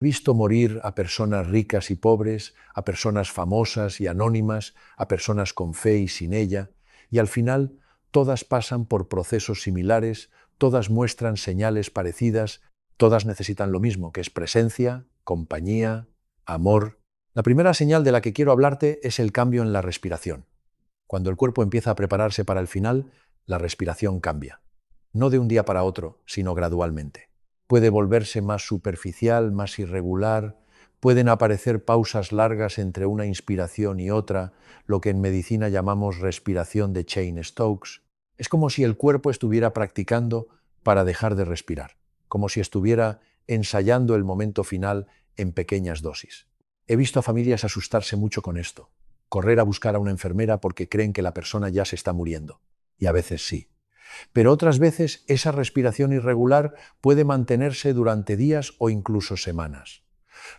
He visto morir a personas ricas y pobres, a personas famosas y anónimas, a personas con fe y sin ella, y al final todas pasan por procesos similares, todas muestran señales parecidas, todas necesitan lo mismo, que es presencia, compañía, amor. La primera señal de la que quiero hablarte es el cambio en la respiración. Cuando el cuerpo empieza a prepararse para el final, la respiración cambia. No de un día para otro, sino gradualmente. Puede volverse más superficial, más irregular, pueden aparecer pausas largas entre una inspiración y otra, lo que en medicina llamamos respiración de Cheyne-Stokes. Es como si el cuerpo estuviera practicando para dejar de respirar, como si estuviera ensayando el momento final en pequeñas dosis. He visto a familias asustarse mucho con esto, correr a buscar a una enfermera porque creen que la persona ya se está muriendo. Y a veces sí. Pero otras veces esa respiración irregular puede mantenerse durante días o incluso semanas.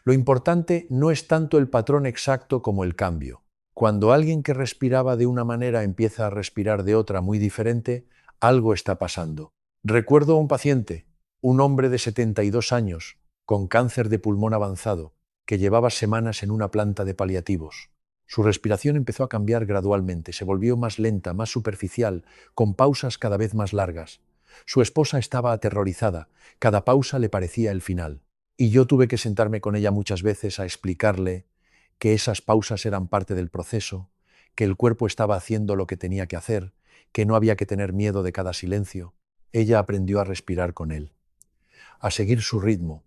Lo importante no es tanto el patrón exacto como el cambio. Cuando alguien que respiraba de una manera empieza a respirar de otra muy diferente, algo está pasando. Recuerdo a un paciente, un hombre de 72 años, con cáncer de pulmón avanzado, que llevaba semanas en una planta de paliativos. Su respiración empezó a cambiar gradualmente, se volvió más lenta, más superficial, con pausas cada vez más largas. Su esposa estaba aterrorizada, cada pausa le parecía el final. Y yo tuve que sentarme con ella muchas veces a explicarle que esas pausas eran parte del proceso, que el cuerpo estaba haciendo lo que tenía que hacer, que no había que tener miedo de cada silencio. Ella aprendió a respirar con él, a seguir su ritmo,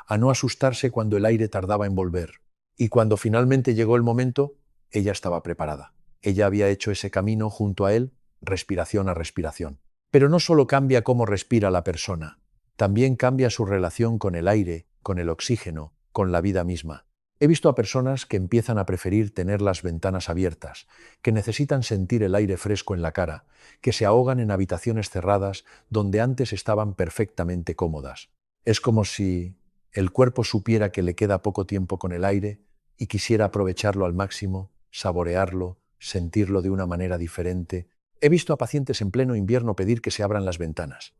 a no asustarse cuando el aire tardaba en volver. Y cuando finalmente llegó el momento, ella estaba preparada. Ella había hecho ese camino junto a él, respiración a respiración. Pero no solo cambia cómo respira la persona, también cambia su relación con el aire, con el oxígeno, con la vida misma. He visto a personas que empiezan a preferir tener las ventanas abiertas, que necesitan sentir el aire fresco en la cara, que se ahogan en habitaciones cerradas donde antes estaban perfectamente cómodas. Es como si el cuerpo supiera que le queda poco tiempo con el aire y quisiera aprovecharlo al máximo, saborearlo, sentirlo de una manera diferente. He visto a pacientes en pleno invierno pedir que se abran las ventanas.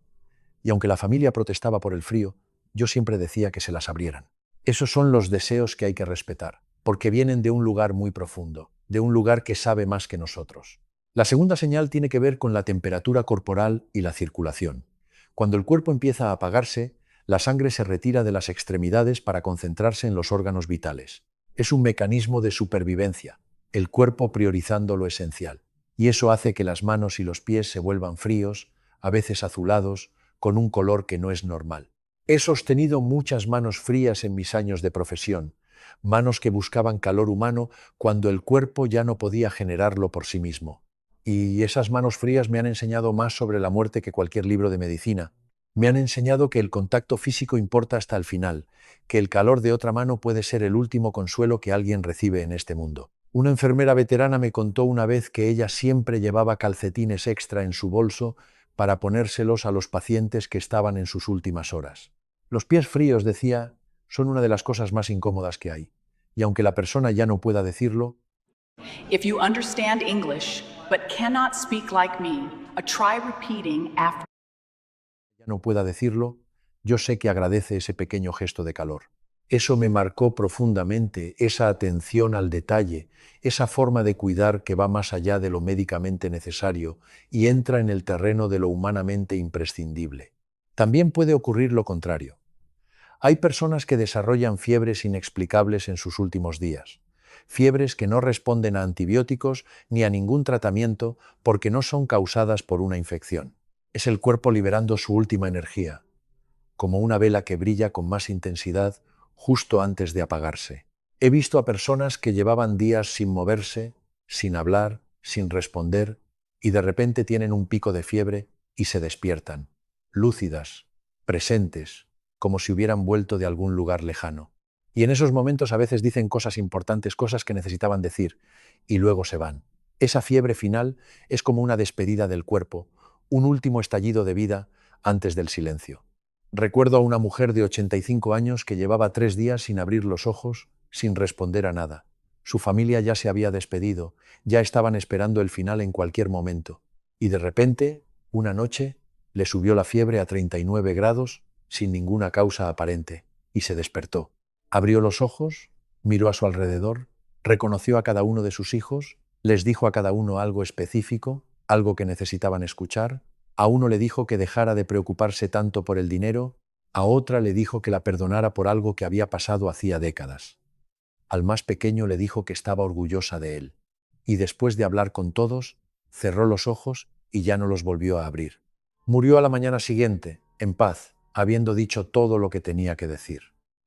Y aunque la familia protestaba por el frío, yo siempre decía que se las abrieran. Esos son los deseos que hay que respetar, porque vienen de un lugar muy profundo, de un lugar que sabe más que nosotros. La segunda señal tiene que ver con la temperatura corporal y la circulación. Cuando el cuerpo empieza a apagarse, la sangre se retira de las extremidades para concentrarse en los órganos vitales. Es un mecanismo de supervivencia, el cuerpo priorizando lo esencial. Y eso hace que las manos y los pies se vuelvan fríos, a veces azulados, con un color que no es normal. He sostenido muchas manos frías en mis años de profesión, manos que buscaban calor humano cuando el cuerpo ya no podía generarlo por sí mismo. Y esas manos frías me han enseñado más sobre la muerte que cualquier libro de medicina. Me han enseñado que el contacto físico importa hasta el final, que el calor de otra mano puede ser el último consuelo que alguien recibe en este mundo. Una enfermera veterana me contó una vez que ella siempre llevaba calcetines extra en su bolso para ponérselos a los pacientes que estaban en sus últimas horas. Los pies fríos, decía, son una de las cosas más incómodas que hay. Y aunque la persona ya no pueda decirlo, If you understand English but cannot speak like me, try repeating after. ya no pueda decirlo, yo sé que agradece ese pequeño gesto de calor. Eso me marcó profundamente, esa atención al detalle, esa forma de cuidar que va más allá de lo médicamente necesario y entra en el terreno de lo humanamente imprescindible. También puede ocurrir lo contrario. Hay personas que desarrollan fiebres inexplicables en sus últimos días, fiebres que no responden a antibióticos ni a ningún tratamiento porque no son causadas por una infección. Es el cuerpo liberando su última energía, como una vela que brilla con más intensidad justo antes de apagarse. He visto a personas que llevaban días sin moverse, sin hablar, sin responder, y de repente tienen un pico de fiebre y se despiertan, lúcidas, presentes, como si hubieran vuelto de algún lugar lejano. Y en esos momentos a veces dicen cosas importantes, cosas que necesitaban decir, y luego se van. Esa fiebre final es como una despedida del cuerpo, un último estallido de vida antes del silencio. Recuerdo a una mujer de 85 años que llevaba 3 días sin abrir los ojos, sin responder a nada. Su familia ya se había despedido, ya estaban esperando el final en cualquier momento. Y de repente, una noche, le subió la fiebre a 39 grados, sin ninguna causa aparente, y se despertó. Abrió los ojos, miró a su alrededor, reconoció a cada uno de sus hijos, les dijo a cada uno algo específico, algo que necesitaban escuchar. A uno le dijo que dejara de preocuparse tanto por el dinero, a otra le dijo que la perdonara por algo que había pasado hacía décadas. Al más pequeño le dijo que estaba orgullosa de él. Y después de hablar con todos, cerró los ojos y ya no los volvió a abrir. Murió a la mañana siguiente, en paz, habiendo dicho todo lo que tenía que decir.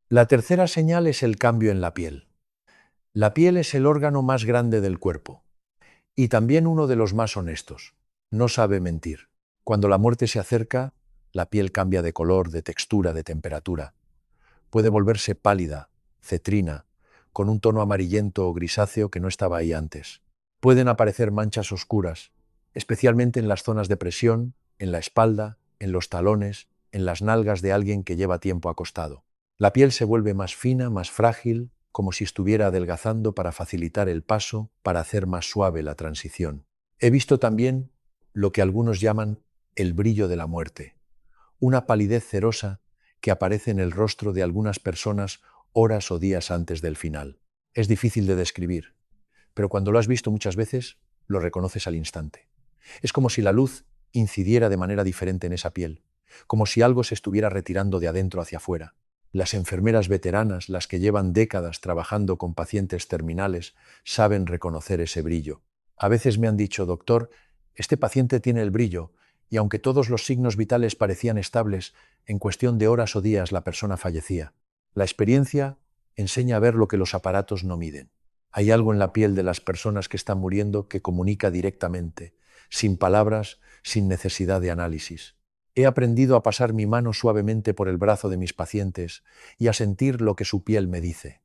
La tercera señal es el cambio en la piel. La piel es el órgano más grande del cuerpo y también uno de los más honestos. No sabe mentir. Cuando la muerte se acerca, la piel cambia de color, de textura, de temperatura. Puede volverse pálida, cetrina, con un tono amarillento o grisáceo que no estaba ahí antes. Pueden aparecer manchas oscuras, especialmente en las zonas de presión, en la espalda, en los talones, en las nalgas de alguien que lleva tiempo acostado. La piel se vuelve más fina, más frágil, como si estuviera adelgazando para facilitar el paso, para hacer más suave la transición. He visto también lo que algunos llaman el brillo de la muerte, una palidez cerosa que aparece en el rostro de algunas personas horas o días antes del final. Es difícil de describir, pero cuando lo has visto muchas veces, lo reconoces al instante. Es como si la luz incidiera de manera diferente en esa piel, como si algo se estuviera retirando de adentro hacia afuera. Las enfermeras veteranas, las que llevan décadas trabajando con pacientes terminales, saben reconocer ese brillo. A veces me han dicho, doctor, este paciente tiene el brillo, y aunque todos los signos vitales parecían estables, en cuestión de horas o días la persona fallecía. La experiencia enseña a ver lo que los aparatos no miden. Hay algo en la piel de las personas que están muriendo que comunica directamente, sin palabras, sin necesidad de análisis. He aprendido a pasar mi mano suavemente por el brazo de mis pacientes y a sentir lo que su piel me dice.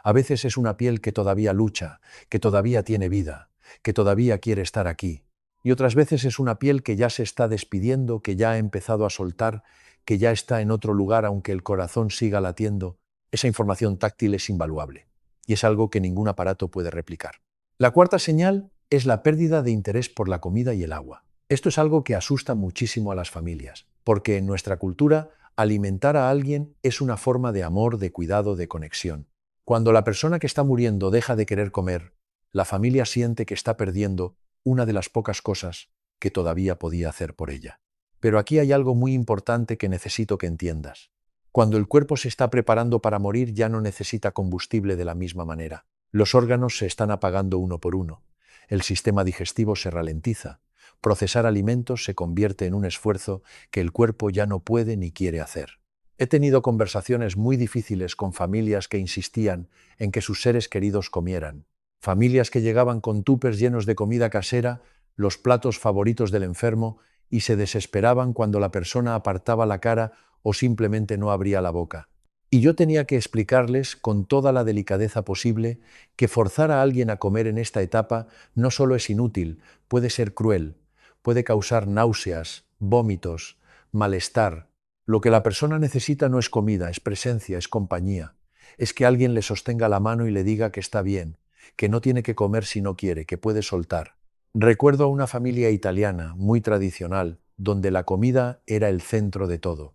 A veces es una piel que todavía lucha, que todavía tiene vida, que todavía quiere estar aquí. Y otras veces es una piel que ya se está despidiendo, que ya ha empezado a soltar, que ya está en otro lugar aunque el corazón siga latiendo. Esa información táctil es invaluable y es algo que ningún aparato puede replicar. La cuarta señal es la pérdida de interés por la comida y el agua. Esto es algo que asusta muchísimo a las familias, porque en nuestra cultura alimentar a alguien es una forma de amor, de cuidado, de conexión. Cuando la persona que está muriendo deja de querer comer, la familia siente que está perdiendo una de las pocas cosas que todavía podía hacer por ella. Pero aquí hay algo muy importante que necesito que entiendas. Cuando el cuerpo se está preparando para morir ya no necesita combustible de la misma manera. Los órganos se están apagando uno por uno. El sistema digestivo se ralentiza. Procesar alimentos se convierte en un esfuerzo que el cuerpo ya no puede ni quiere hacer. He tenido conversaciones muy difíciles con familias que insistían en que sus seres queridos comieran. Familias que llegaban con túpers llenos de comida casera, los platos favoritos del enfermo, y se desesperaban cuando la persona apartaba la cara o simplemente no abría la boca. Y yo tenía que explicarles con toda la delicadeza posible que forzar a alguien a comer en esta etapa no solo es inútil, puede ser cruel, puede causar náuseas, vómitos, malestar. Lo que la persona necesita no es comida, es presencia, es compañía. Es que alguien le sostenga la mano y le diga que está bien, que no tiene que comer si no quiere, que puede soltar. Recuerdo a una familia italiana, muy tradicional, donde la comida era el centro de todo.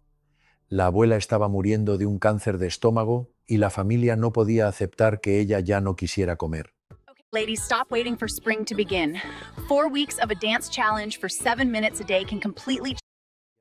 La abuela estaba muriendo de un cáncer de estómago y la familia no podía aceptar que ella ya no quisiera comer. Ladies, stop waiting for spring to begin. 4 weeks of a dance challenge for 7 minutes a day can completely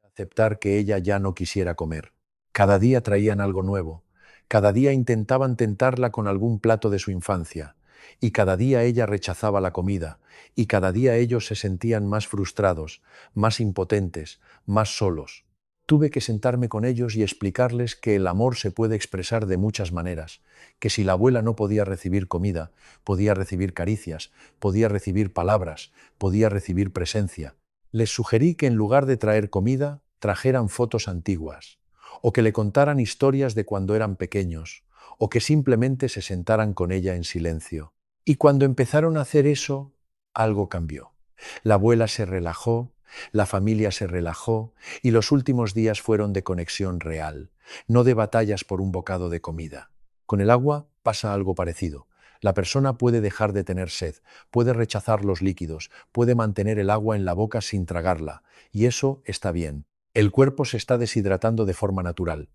Aceptar que ella ya no quisiera comer. Cada día traían algo nuevo. Cada día intentaban tentarla con algún plato de su infancia. Y cada día ella rechazaba la comida. Y cada día ellos se sentían más frustrados, más impotentes, más solos. Tuve que sentarme con ellos y explicarles que el amor se puede expresar de muchas maneras, que si la abuela no podía recibir comida, podía recibir caricias, podía recibir palabras, podía recibir presencia. Les sugerí que en lugar de traer comida, trajeran fotos antiguas, o que le contaran historias de cuando eran pequeños, o que simplemente se sentaran con ella en silencio. Y cuando empezaron a hacer eso, algo cambió. La abuela se relajó, la familia se relajó, y los últimos días fueron de conexión real, no de batallas por un bocado de comida. Con el agua pasa algo parecido. La persona puede dejar de tener sed, puede rechazar los líquidos, puede mantener el agua en la boca sin tragarla, y eso está bien. El cuerpo se está deshidratando de forma natural.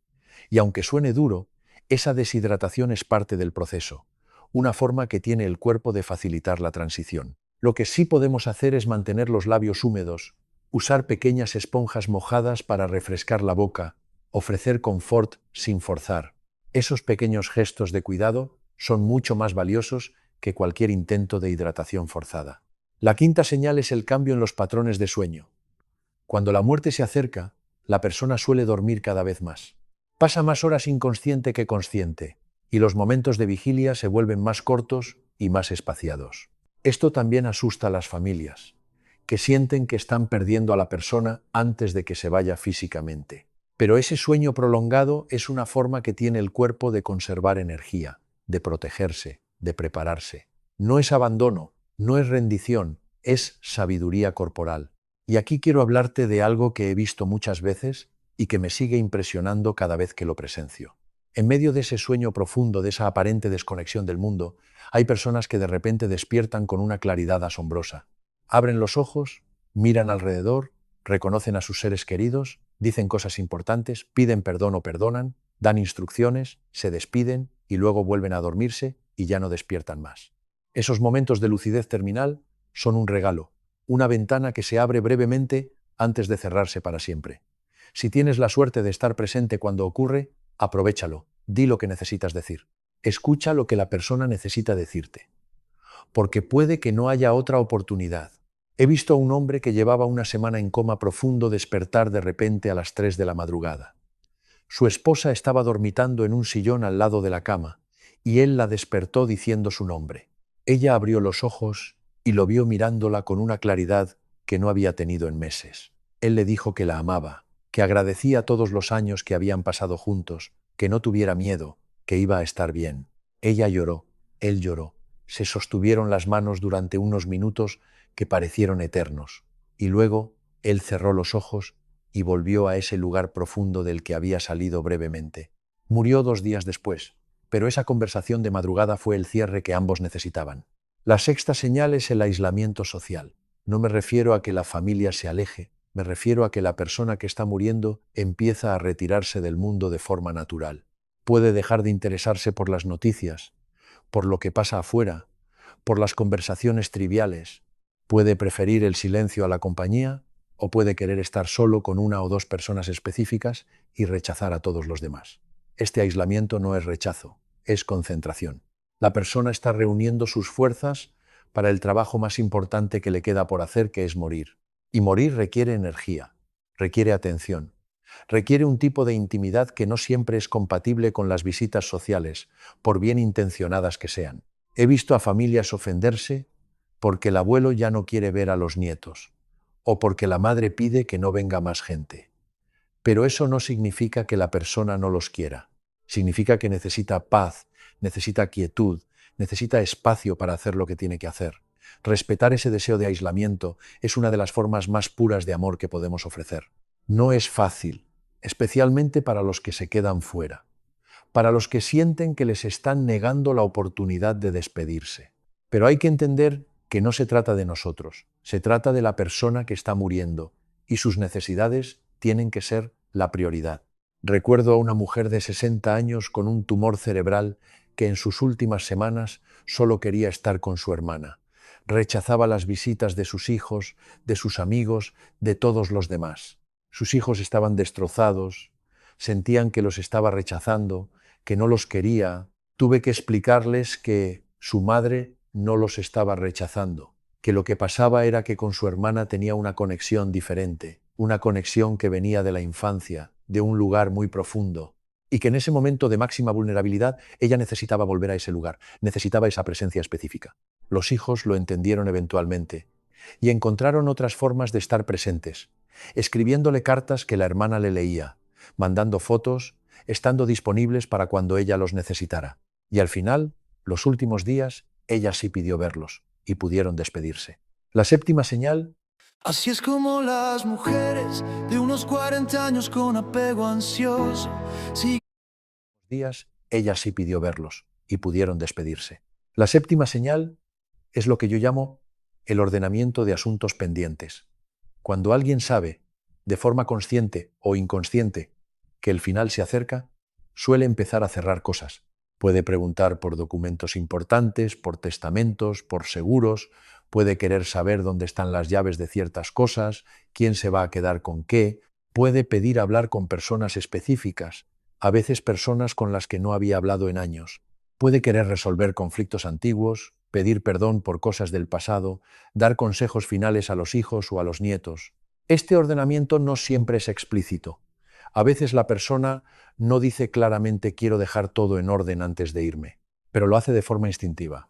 Y aunque suene duro, Esa deshidratación es parte del proceso, una forma que tiene el cuerpo de facilitar la transición. Lo que sí podemos hacer es mantener los labios húmedos, usar pequeñas esponjas mojadas para refrescar la boca, ofrecer confort sin forzar. Esos pequeños gestos de cuidado son mucho más valiosos que cualquier intento de hidratación forzada. La quinta señal es el cambio en los patrones de sueño. Cuando la muerte se acerca, la persona suele dormir cada vez más. Pasa más horas inconsciente que consciente, y los momentos de vigilia se vuelven más cortos y más espaciados. Esto también asusta a las familias, que sienten que están perdiendo a la persona antes de que se vaya físicamente. Pero ese sueño prolongado es una forma que tiene el cuerpo de conservar energía, de protegerse, de prepararse. No es abandono, no es rendición, es sabiduría corporal. Y aquí quiero hablarte de algo que he visto muchas veces y que me sigue impresionando cada vez que lo presencio. En medio de ese sueño profundo, de esa aparente desconexión del mundo, hay personas que de repente despiertan con una claridad asombrosa. Abren los ojos, miran alrededor, reconocen a sus seres queridos, dicen cosas importantes, piden perdón o perdonan, dan instrucciones, se despiden y luego vuelven a dormirse y ya no despiertan más. Esos momentos de lucidez terminal son un regalo, una ventana que se abre brevemente antes de cerrarse para siempre. Si tienes la suerte de estar presente cuando ocurre, aprovéchalo, di lo que necesitas decir. Escucha lo que la persona necesita decirte, porque puede que no haya otra oportunidad. He visto a un hombre que llevaba una semana en coma profundo despertar de repente a las 3 de la madrugada. Su esposa estaba dormitando en un sillón al lado de la cama, y él la despertó diciendo su nombre. Ella abrió los ojos y lo vio mirándola con una claridad que no había tenido en meses. Él le dijo que la amaba, que agradecía todos los años que habían pasado juntos, que no tuviera miedo, que iba a estar bien. Ella lloró, él lloró. Se sostuvieron las manos durante unos minutos que parecieron eternos, y luego él cerró los ojos y volvió a ese lugar profundo del que había salido brevemente. Murió 2 días después, pero esa conversación de madrugada fue el cierre que ambos necesitaban. La sexta señal es el aislamiento social. No me refiero a que la familia se aleje, me refiero a que la persona que está muriendo empieza a retirarse del mundo de forma natural. Puede dejar de interesarse por las noticias, por lo que pasa afuera, por las conversaciones triviales. Puede preferir el silencio a la compañía o puede querer estar solo con 1 o 2 personas específicas y rechazar a todos los demás. Este aislamiento no es rechazo, es concentración. La persona está reuniendo sus fuerzas para el trabajo más importante que le queda por hacer, que es morir. Y morir requiere energía, requiere atención, requiere un tipo de intimidad que no siempre es compatible con las visitas sociales, por bien intencionadas que sean. He visto a familias ofenderse porque el abuelo ya no quiere ver a los nietos, o porque la madre pide que no venga más gente. Pero eso no significa que la persona no los quiera. Significa que necesita paz, necesita quietud, necesita espacio para hacer lo que tiene que hacer. Respetar ese deseo de aislamiento es una de las formas más puras de amor que podemos ofrecer. No es fácil, especialmente para los que se quedan fuera, para los que sienten que les están negando la oportunidad de despedirse. Pero hay que entender que no se trata de nosotros, se trata de la persona que está muriendo y sus necesidades tienen que ser la prioridad. Recuerdo a una mujer de 60 años con un tumor cerebral que en sus últimas semanas solo quería estar con su hermana. Rechazaba las visitas de sus hijos, de sus amigos, de todos los demás. Sus hijos estaban destrozados, sentían que los estaba rechazando, que no los quería. Tuve que explicarles que su madre no los estaba rechazando, que lo que pasaba era que con su hermana tenía una conexión diferente, una conexión que venía de la infancia, de un lugar muy profundo, y que en ese momento de máxima vulnerabilidad ella necesitaba volver a ese lugar, necesitaba esa presencia específica. Los hijos lo entendieron eventualmente y encontraron otras formas de estar presentes, escribiéndole cartas que la hermana le leía, mandando fotos, estando disponibles para cuando ella los necesitara. Y al final, los últimos días, ella sí pidió verlos y pudieron despedirse. La séptima señal. Así es como las mujeres de unos 40 años con apego ansioso. Sí. Días, ella sí pidió verlos y pudieron despedirse. La séptima señal es lo que yo llamo el ordenamiento de asuntos pendientes. Cuando alguien sabe, de forma consciente o inconsciente, que el final se acerca, suele empezar a cerrar cosas. Puede preguntar por documentos importantes, por testamentos, por seguros, puede querer saber dónde están las llaves de ciertas cosas, quién se va a quedar con qué, puede pedir hablar con personas específicas, a veces personas con las que no había hablado en años. Puede querer resolver conflictos antiguos, pedir perdón por cosas del pasado, dar consejos finales a los hijos o a los nietos. Este ordenamiento no siempre es explícito. A veces la persona no dice claramente quiero dejar todo en orden antes de irme, pero lo hace de forma instintiva,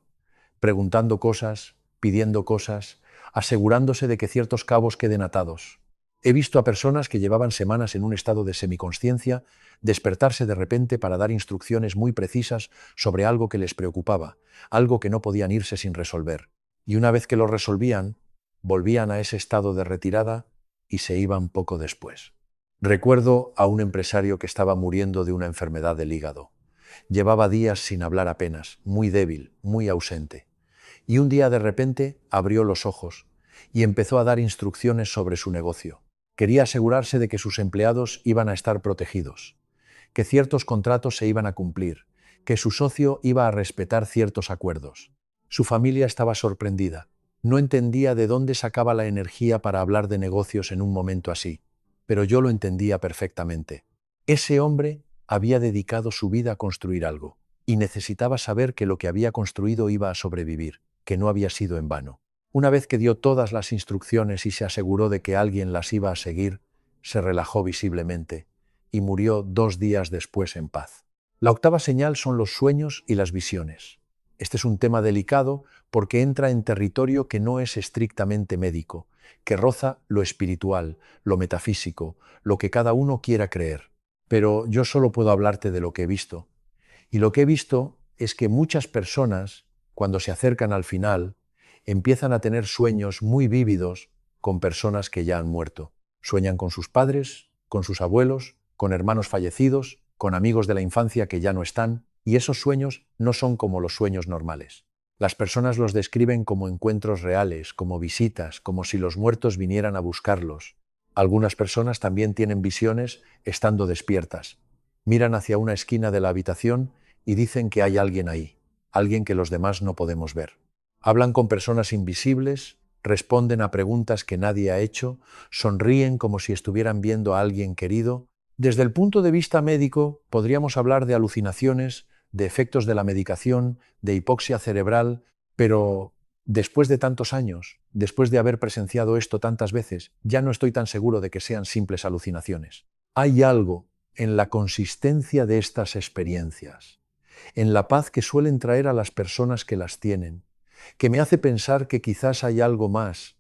preguntando cosas, pidiendo cosas, asegurándose de que ciertos cabos queden atados. He visto a personas que llevaban semanas en un estado de semiconsciencia despertarse de repente para dar instrucciones muy precisas sobre algo que les preocupaba, algo que no podían irse sin resolver. Y una vez que lo resolvían, volvían a ese estado de retirada y se iban poco después. Recuerdo a un empresario que estaba muriendo de una enfermedad del hígado. Llevaba días sin hablar apenas, muy débil, muy ausente. Y un día de repente abrió los ojos y empezó a dar instrucciones sobre su negocio. Quería asegurarse de que sus empleados iban a estar protegidos, que ciertos contratos se iban a cumplir, que su socio iba a respetar ciertos acuerdos. Su familia estaba sorprendida. No entendía de dónde sacaba la energía para hablar de negocios en un momento así, pero yo lo entendía perfectamente. Ese hombre había dedicado su vida a construir algo y necesitaba saber que lo que había construido iba a sobrevivir, que no había sido en vano. Una vez que dio todas las instrucciones y se aseguró de que alguien las iba a seguir, se relajó visiblemente y murió 2 días después en paz. La octava señal son los sueños y las visiones. Este es un tema delicado porque entra en territorio que no es estrictamente médico, que roza lo espiritual, lo metafísico, lo que cada uno quiera creer. Pero yo solo puedo hablarte de lo que he visto. Y lo que he visto es que muchas personas, cuando se acercan al final, empiezan a tener sueños muy vívidos con personas que ya han muerto. Sueñan con sus padres, con sus abuelos, con hermanos fallecidos, con amigos de la infancia que ya no están, y esos sueños no son como los sueños normales. Las personas los describen como encuentros reales, como visitas, como si los muertos vinieran a buscarlos. Algunas personas también tienen visiones estando despiertas. Miran hacia una esquina de la habitación y dicen que hay alguien ahí, alguien que los demás no podemos ver. Hablan con personas invisibles, responden a preguntas que nadie ha hecho, sonríen como si estuvieran viendo a alguien querido. Desde el punto de vista médico, podríamos hablar de alucinaciones, de efectos de la medicación, de hipoxia cerebral, pero después de tantos años, después de haber presenciado esto tantas veces, ya no estoy tan seguro de que sean simples alucinaciones. Hay algo en la consistencia de estas experiencias, en la paz que suelen traer a las personas que las tienen, que me hace pensar que quizás hay algo más,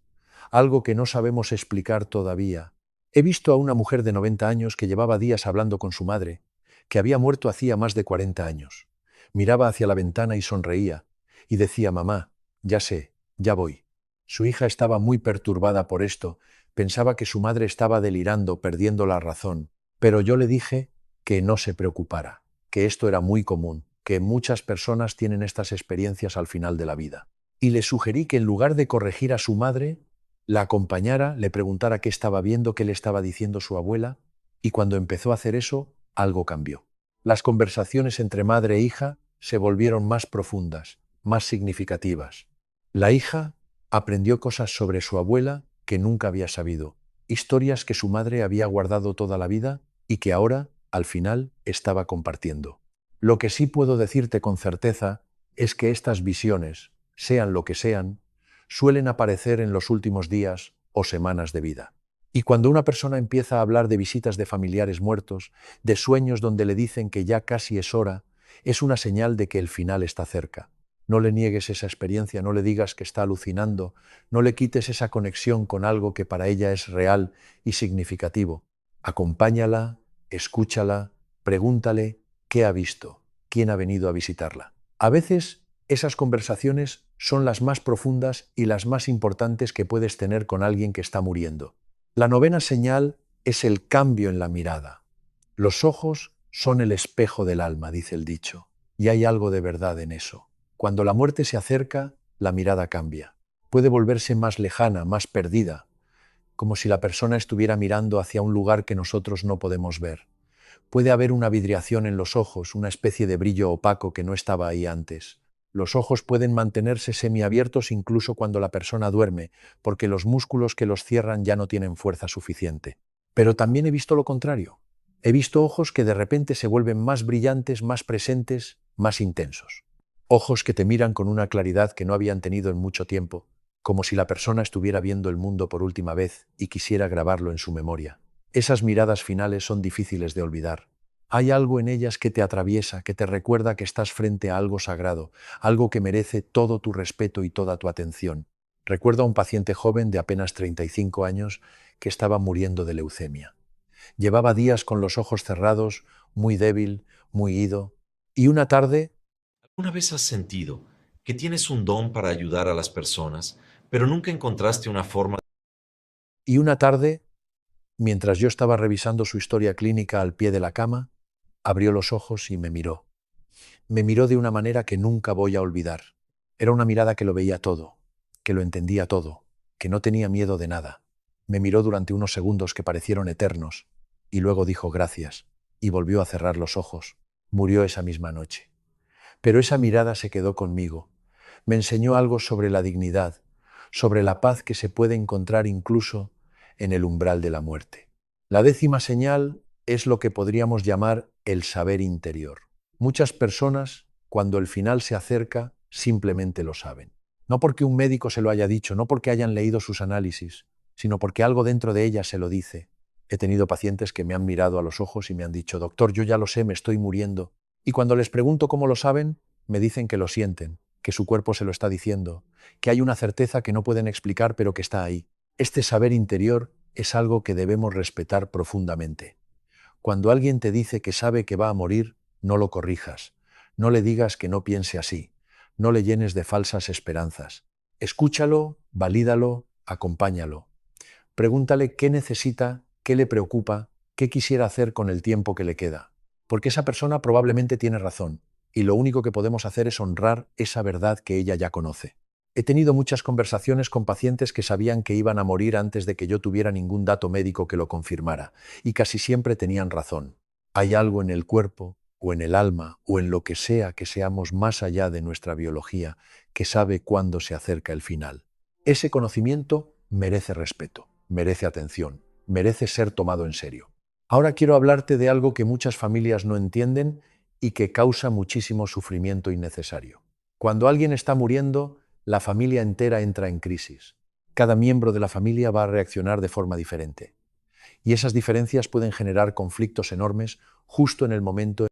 algo que no sabemos explicar todavía. He visto a una mujer de 90 años que llevaba días hablando con su madre, que había muerto hacía más de 40 años. Miraba hacia la ventana y sonreía, y decía: «Mamá, ya sé, ya voy». Su hija estaba muy perturbada por esto, pensaba que su madre estaba delirando, perdiendo la razón, pero yo le dije que no se preocupara, que esto era muy común, que muchas personas tienen estas experiencias al final de la vida. Y le sugerí que en lugar de corregir a su madre, la acompañara, le preguntara qué estaba viendo, qué le estaba diciendo su abuela, y cuando empezó a hacer eso, algo cambió. Las conversaciones entre madre e hija se volvieron más profundas, más significativas. La hija aprendió cosas sobre su abuela que nunca había sabido, historias que su madre había guardado toda la vida y que ahora, al final, estaba compartiendo. Lo que sí puedo decirte con certeza es que estas visiones, sean lo que sean, suelen aparecer en los últimos días o semanas de vida. Y cuando una persona empieza a hablar de visitas de familiares muertos, de sueños donde le dicen que ya casi es hora, es una señal de que el final está cerca. No le niegues esa experiencia, no le digas que está alucinando, no le quites esa conexión con algo que para ella es real y significativo. Acompáñala, escúchala, pregúntale qué ha visto, quién ha venido a visitarla. A veces esas conversaciones son las más profundas y las más importantes que puedes tener con alguien que está muriendo. La novena señal es el cambio en la mirada. Los ojos son el espejo del alma, dice el dicho, y hay algo de verdad en eso. Cuando la muerte se acerca, la mirada cambia. Puede volverse más lejana, más perdida, como si la persona estuviera mirando hacia un lugar que nosotros no podemos ver. Puede haber una vidriación en los ojos, una especie de brillo opaco que no estaba ahí antes. Los ojos pueden mantenerse semiabiertos incluso cuando la persona duerme, porque los músculos que los cierran ya no tienen fuerza suficiente. Pero también he visto lo contrario. He visto ojos que de repente se vuelven más brillantes, más presentes, más intensos. Ojos que te miran con una claridad que no habían tenido en mucho tiempo, como si la persona estuviera viendo el mundo por última vez y quisiera grabarlo en su memoria. Esas miradas finales son difíciles de olvidar. Hay algo en ellas que te atraviesa, que te recuerda que estás frente a algo sagrado, algo que merece todo tu respeto y toda tu atención. Recuerdo a un paciente joven de apenas 35 años que estaba muriendo de leucemia. Llevaba días con los ojos cerrados, muy débil, muy ido, y una tarde, ¿Alguna vez has sentido que tienes un don para ayudar a las personas, pero nunca encontraste una forma? y una tarde, mientras yo estaba revisando su historia clínica al pie de la cama, abrió los ojos y me miró. Me miró de una manera que nunca voy a olvidar. Era una mirada que lo veía todo, que lo entendía todo, que no tenía miedo de nada. Me miró durante unos segundos que parecieron eternos, y luego dijo gracias, y volvió a cerrar los ojos. Murió esa misma noche. Pero esa mirada se quedó conmigo. Me enseñó algo sobre la dignidad, sobre la paz que se puede encontrar incluso en el umbral de la muerte. La 10ª señal es lo que podríamos llamar el saber interior. Muchas personas, cuando el final se acerca, simplemente lo saben. No porque un médico se lo haya dicho, no porque hayan leído sus análisis, sino porque algo dentro de ellas se lo dice. He tenido pacientes que me han mirado a los ojos y me han dicho, doctor, yo ya lo sé, me estoy muriendo. Y cuando les pregunto cómo lo saben, me dicen que lo sienten, que su cuerpo se lo está diciendo, que hay una certeza que no pueden explicar pero que está ahí. Este saber interior es algo que debemos respetar profundamente. Cuando alguien te dice que sabe que va a morir, no lo corrijas, no le digas que no piense así, no le llenes de falsas esperanzas. Escúchalo, valídalo, acompáñalo. Pregúntale qué necesita, qué le preocupa, qué quisiera hacer con el tiempo que le queda. Porque esa persona probablemente tiene razón, y lo único que podemos hacer es honrar esa verdad que ella ya conoce. He tenido muchas conversaciones con pacientes que sabían que iban a morir antes de que yo tuviera ningún dato médico que lo confirmara, y casi siempre tenían razón. Hay algo en el cuerpo, o en el alma, o en lo que sea que seamos más allá de nuestra biología, que sabe cuándo se acerca el final. Ese conocimiento merece respeto, merece atención, merece ser tomado en serio. Ahora quiero hablarte de algo que muchas familias no entienden y que causa muchísimo sufrimiento innecesario. Cuando alguien está muriendo, la familia entera entra en crisis. Cada miembro de la familia va a reaccionar de forma diferente. Y esas diferencias pueden generar conflictos enormes justo en el momento